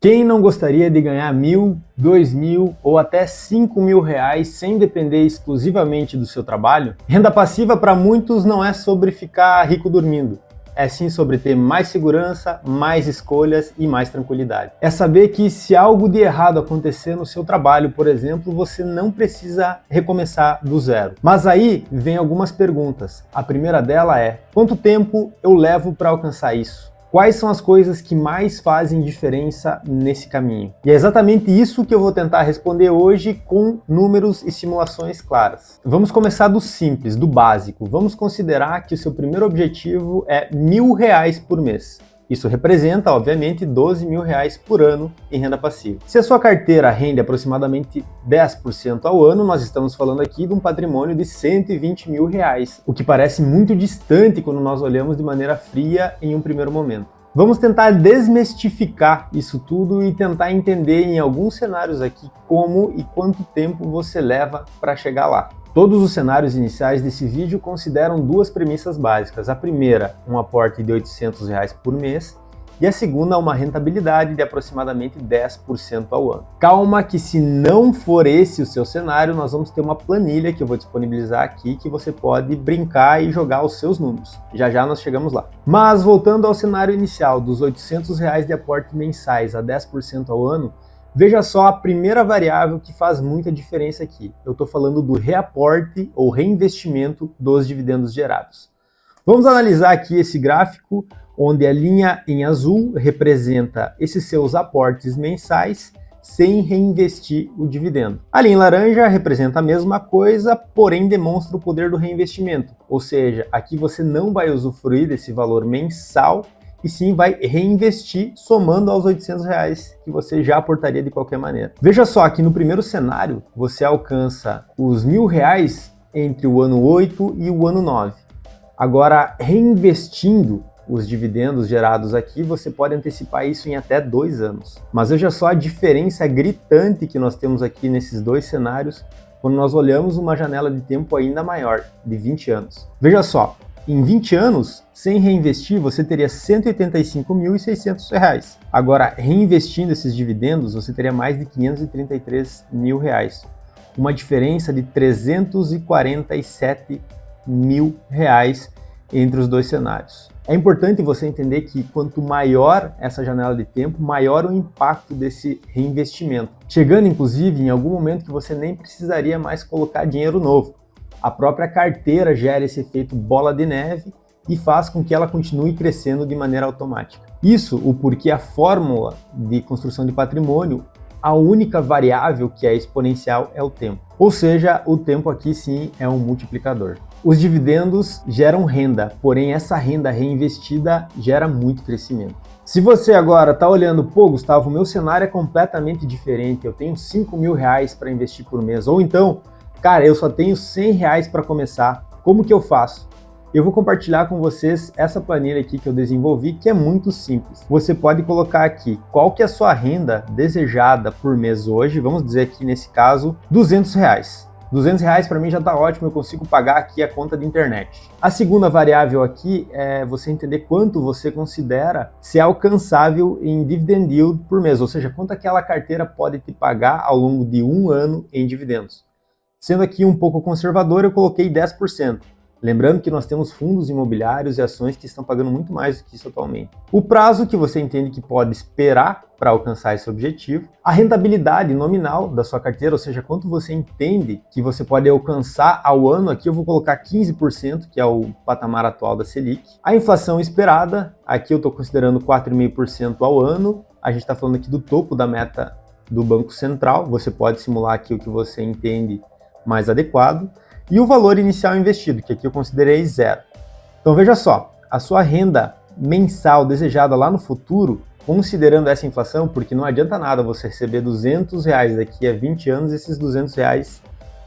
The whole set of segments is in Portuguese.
Quem não gostaria de ganhar 1.000, 2.000 ou até 5.000 reais sem depender exclusivamente do seu trabalho? Renda passiva para muitos não é sobre ficar rico dormindo. É sim sobre ter mais segurança, mais escolhas e mais tranquilidade. É saber que se algo de errado acontecer no seu trabalho, por exemplo, você não precisa recomeçar do zero. Mas aí vem algumas perguntas. A primeira dela é: quanto tempo eu levo para alcançar isso? Quais são as coisas que mais fazem diferença nesse caminho? E é exatamente isso que eu vou tentar responder hoje com números e simulações claras. Vamos começar do simples, do básico. Vamos considerar que o seu primeiro objetivo é R$1.000 por mês. Isso representa, obviamente, R$12.000 por ano em renda passiva. Se a sua carteira rende aproximadamente 10% ao ano, nós estamos falando aqui de um patrimônio de R$120.000, o que parece muito distante quando nós olhamos de maneira fria em um primeiro momento. Vamos tentar desmistificar isso tudo e tentar entender em alguns cenários aqui como e quanto tempo você leva para chegar lá. Todos os cenários iniciais desse vídeo consideram duas premissas básicas. A primeira, um aporte de R$800 por mês, e a segunda, uma rentabilidade de aproximadamente 10% ao ano. Calma que se não for esse o seu cenário, nós vamos ter uma planilha que eu vou disponibilizar aqui que você pode brincar e jogar os seus números. Já já nós chegamos lá. Mas voltando ao cenário inicial, dos R$800 de aporte mensais a 10% ao ano, veja só a primeira variável que faz muita diferença aqui. Eu estou falando do reaporte ou reinvestimento dos dividendos gerados. Vamos analisar aqui esse gráfico, onde a linha em azul representa esses seus aportes mensais sem reinvestir o dividendo. A linha em laranja representa a mesma coisa, porém demonstra o poder do reinvestimento. Ou seja, aqui você não vai usufruir desse valor mensal, e sim vai reinvestir somando aos R$800 que você já aportaria de qualquer maneira. Veja só, aqui no primeiro cenário, você alcança os R$1.000 entre o ano 8 e o ano 9. Agora, reinvestindo os dividendos gerados aqui, você pode antecipar isso em até 2 anos. Mas veja só a diferença gritante que nós temos aqui nesses dois cenários, quando nós olhamos uma janela de tempo ainda maior, de 20 anos. Veja só, em 20 anos, sem reinvestir, você teria R$185.600. Agora, reinvestindo esses dividendos, você teria mais de R$533.000. Uma diferença de R$347.000 entre os dois cenários. É importante você entender que quanto maior essa janela de tempo, maior o impacto desse reinvestimento. Chegando, inclusive, em algum momento que você nem precisaria mais colocar dinheiro novo. A própria carteira gera esse efeito bola de neve e faz com que ela continue crescendo de maneira automática. Isso o porquê a fórmula de construção de patrimônio, a única variável que é exponencial é o tempo. Ou seja, o tempo aqui sim é um multiplicador. Os dividendos geram renda, porém essa renda reinvestida gera muito crescimento. Se você agora está olhando, pô, Gustavo, o meu cenário é completamente diferente, eu tenho R$5.000 para investir por mês, ou então, cara, eu só tenho R$100 para começar, como que eu faço? Eu vou compartilhar com vocês essa planilha aqui que eu desenvolvi, que é muito simples. Você pode colocar aqui qual que é a sua renda desejada por mês hoje, vamos dizer aqui nesse caso, R$200. R$200 para mim já está ótimo, eu consigo pagar aqui a conta de internet. A segunda variável aqui é você entender quanto você considera ser alcançável em dividend yield por mês, ou seja, quanto aquela carteira pode te pagar ao longo de um ano em dividendos. Sendo aqui um pouco conservador, eu coloquei 10%. Lembrando que nós temos fundos imobiliários e ações que estão pagando muito mais do que isso atualmente. O prazo que você entende que pode esperar para alcançar esse objetivo, a rentabilidade nominal da sua carteira, ou seja, quanto você entende que você pode alcançar ao ano, aqui eu vou colocar 15%, que é o patamar atual da Selic. A inflação esperada, aqui eu estou considerando 4,5% ao ano, a gente está falando aqui do topo da meta do Banco Central, você pode simular aqui o que você entende mais adequado. E o valor inicial investido, que aqui eu considerei 0. Então veja só, a sua renda mensal desejada lá no futuro, considerando essa inflação, porque não adianta nada você receber R$200 daqui a 20 anos e esses R$200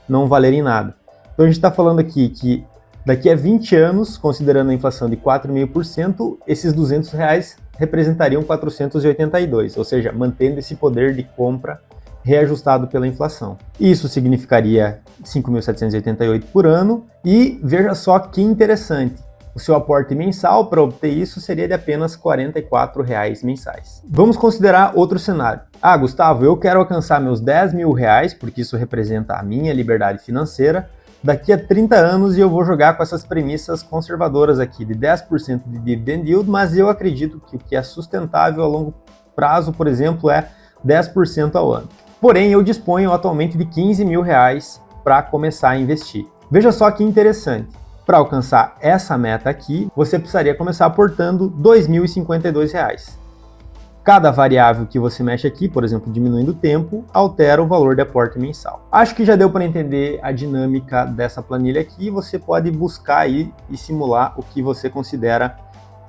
não valerem nada. Então a gente está falando aqui que daqui a 20 anos, considerando a inflação de 4,5%, esses R$200 representariam 482, ou seja, mantendo esse poder de compra reajustado pela inflação. Isso significaria 5.788 por ano e veja só que interessante, O seu aporte mensal para obter isso seria de apenas R$ 44 mensais. Vamos considerar outro cenário. Ah, Gustavo, eu quero alcançar meus R$ 10.000, porque isso representa a minha liberdade financeira, daqui a 30 anos e eu vou jogar com essas premissas conservadoras aqui de 10% de dividend yield, mas eu acredito que o que é sustentável a longo prazo, por exemplo, é 10% ao ano. Porém, eu disponho atualmente de R$ 15.000 para começar a investir. Veja só que interessante. Para alcançar essa meta aqui, você precisaria começar aportando R$ 2.052. Cada variável que você mexe aqui, por exemplo, diminuindo o tempo, altera o valor de aporte mensal. Acho que já deu para entender a dinâmica dessa planilha aqui. Você pode buscar aí e simular o que você considera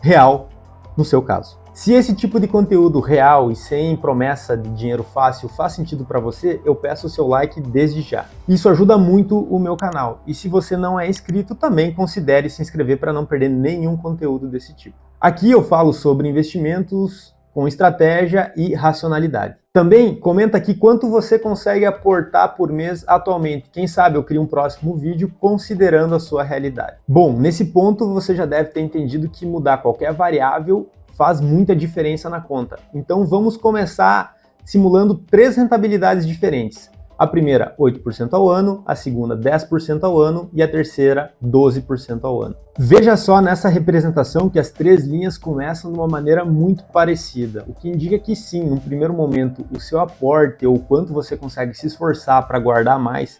real no seu caso. Se esse tipo de conteúdo real e sem promessa de dinheiro fácil faz sentido para você, eu peço o seu like desde já. Isso ajuda muito o meu canal. E se você não é inscrito, também considere se inscrever para não perder nenhum conteúdo desse tipo. Aqui eu falo sobre investimentos com estratégia e racionalidade. Também comenta aqui quanto você consegue aportar por mês atualmente. Quem sabe eu crio um próximo vídeo considerando a sua realidade. Bom, nesse ponto você já deve ter entendido que mudar qualquer variável faz muita diferença na conta. Então vamos começar simulando 3 rentabilidades diferentes. A primeira, 8% ao ano, a segunda, 10% ao ano e a terceira, 12% ao ano. Veja só nessa representação que as 3 linhas começam de uma maneira muito parecida, o que indica que sim, no primeiro momento, o seu aporte ou o quanto você consegue se esforçar para guardar mais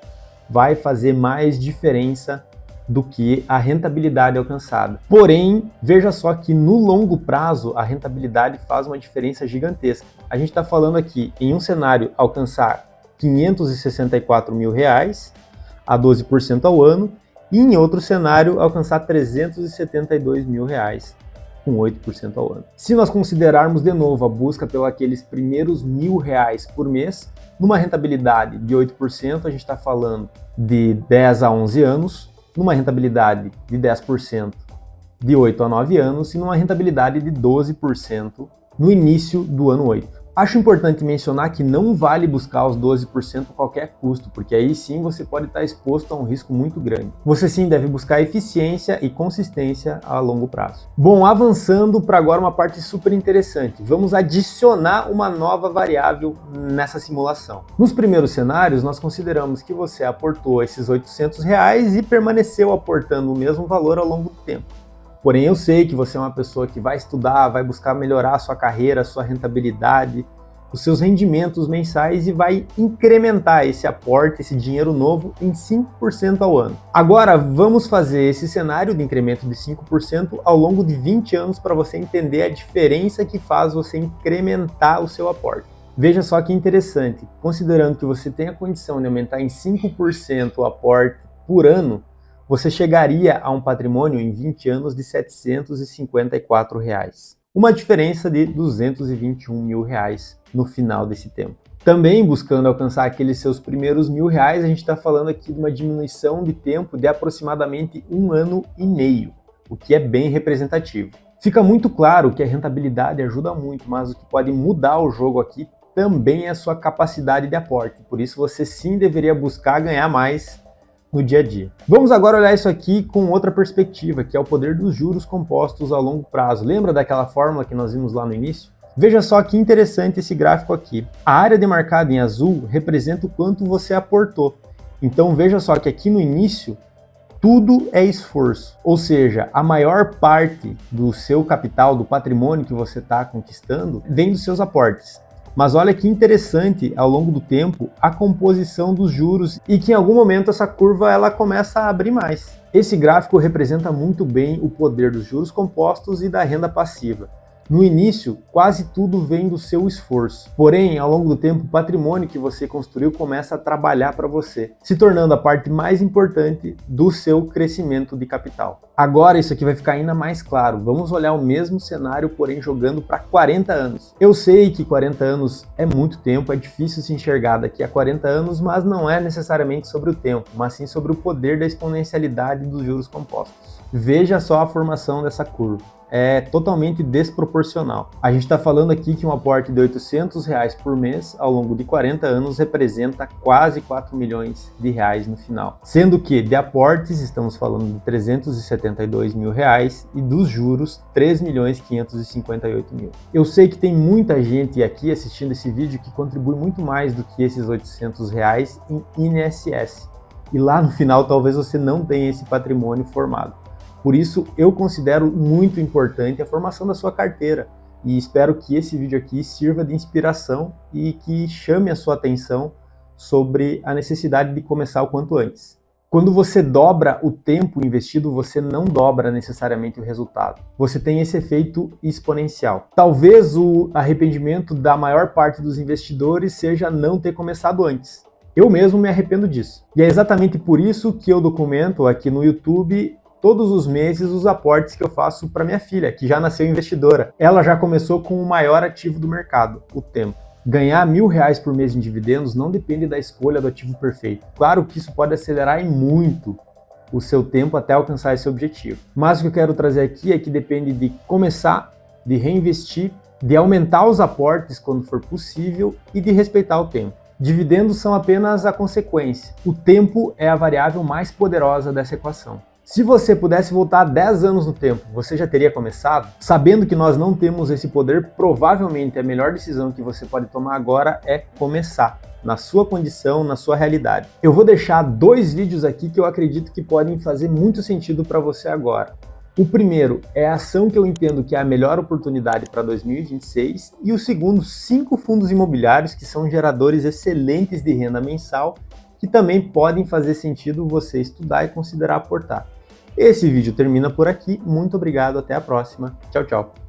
vai fazer mais diferença do que a rentabilidade alcançada. Porém, veja só que no longo prazo a rentabilidade faz uma diferença gigantesca. A gente está falando aqui em um cenário alcançar R$ 564.000 a 12% ao ano e em outro cenário alcançar R$ 372.000 com 8% ao ano. Se nós considerarmos de novo a busca pelos aqueles primeiros R$ 1.000 por mês, numa rentabilidade de 8%, a gente está falando de 10 a 11 anos, numa rentabilidade de 10% de 8 a 9 anos e numa rentabilidade de 12% no início do ano 8. Acho importante mencionar que não vale buscar os 12% a qualquer custo, porque aí sim você pode estar exposto a um risco muito grande. Você sim deve buscar eficiência e consistência a longo prazo. Bom, avançando para agora uma parte super interessante. Vamos adicionar uma nova variável nessa simulação. Nos primeiros cenários, nós consideramos que você aportou esses R$ 800 e permaneceu aportando o mesmo valor ao longo do tempo. Porém, eu sei que você é uma pessoa que vai estudar, vai buscar melhorar a sua carreira, a sua rentabilidade, os seus rendimentos mensais e vai incrementar esse aporte, esse dinheiro novo em 5% ao ano. Agora, vamos fazer esse cenário de incremento de 5% ao longo de 20 anos para você entender a diferença que faz você incrementar o seu aporte. Veja só que interessante, considerando que você tem a condição de aumentar em 5% o aporte por ano, você chegaria a um patrimônio em 20 anos de R$ 754. Uma diferença de R$ 221.000 no final desse tempo. Também buscando alcançar aqueles seus primeiros R$ 1.000, a gente está falando aqui de uma diminuição de tempo de aproximadamente 1 ano e meio, o que é bem representativo. Fica muito claro que a rentabilidade ajuda muito, mas o que pode mudar o jogo aqui também é a sua capacidade de aporte. Por isso você sim deveria buscar ganhar mais no dia a dia. Vamos agora olhar isso aqui com outra perspectiva, que é o poder dos juros compostos a longo prazo. Lembra daquela fórmula que nós vimos lá no início? Veja só que interessante esse gráfico aqui. A área demarcada em azul representa o quanto você aportou. Então veja só que aqui no início, tudo é esforço. Ou seja, a maior parte do seu capital, do patrimônio que você está conquistando, vem dos seus aportes. Mas olha que interessante, ao longo do tempo, a composição dos juros e que em algum momento essa curva ela começa a abrir mais. Esse gráfico representa muito bem o poder dos juros compostos e da renda passiva. No início, quase tudo vem do seu esforço. Porém, ao longo do tempo, o patrimônio que você construiu começa a trabalhar para você, se tornando a parte mais importante do seu crescimento de capital. Agora isso aqui vai ficar ainda mais claro. Vamos olhar o mesmo cenário, porém jogando para 40 anos. Eu sei que 40 anos é muito tempo, é difícil se enxergar daqui a 40 anos, mas não é necessariamente sobre o tempo, mas sim sobre o poder da exponencialidade dos juros compostos. Veja só a formação dessa curva. é totalmente desproporcional. A gente está falando aqui que um aporte de R$800 por mês ao longo de 40 anos representa quase 4 milhões de reais no final. Sendo que de aportes estamos falando de R$372 mil e dos juros R$3.558.000. Eu sei que tem muita gente aqui assistindo esse vídeo que contribui muito mais do que esses R$800 em INSS. E lá no final talvez você não tenha esse patrimônio formado. Por isso eu considero muito importante a formação da sua carteira e espero que esse vídeo aqui sirva de inspiração e que chame a sua atenção sobre a necessidade de começar o quanto antes. Quando você dobra o tempo investido, você não dobra necessariamente o resultado. Você tem esse efeito exponencial. Talvez o arrependimento da maior parte dos investidores seja não ter começado antes. Eu mesmo me arrependo disso. E é exatamente por isso que eu documento aqui no YouTube todos os meses os aportes que eu faço para minha filha, que já nasceu investidora. Ela já começou com o maior ativo do mercado, o tempo. Ganhar R$1.000 por mês em dividendos não depende da escolha do ativo perfeito. Claro que isso pode acelerar em muito o seu tempo até alcançar esse objetivo. Mas o que eu quero trazer aqui é que depende de começar, de reinvestir, de aumentar os aportes quando for possível e de respeitar o tempo. Dividendos são apenas a consequência. O tempo é a variável mais poderosa dessa equação. Se você pudesse voltar 10 anos no tempo, você já teria começado? Sabendo que nós não temos esse poder, provavelmente a melhor decisão que você pode tomar agora é começar, na sua condição, na sua realidade. Eu vou deixar 2 vídeos aqui que eu acredito que podem fazer muito sentido para você agora. O primeiro é a ação que eu entendo que é a melhor oportunidade para 2026 e o segundo, 5 fundos imobiliários que são geradores excelentes de renda mensal que também podem fazer sentido você estudar e considerar aportar. Esse vídeo termina por aqui, muito obrigado, até a próxima, tchau, tchau.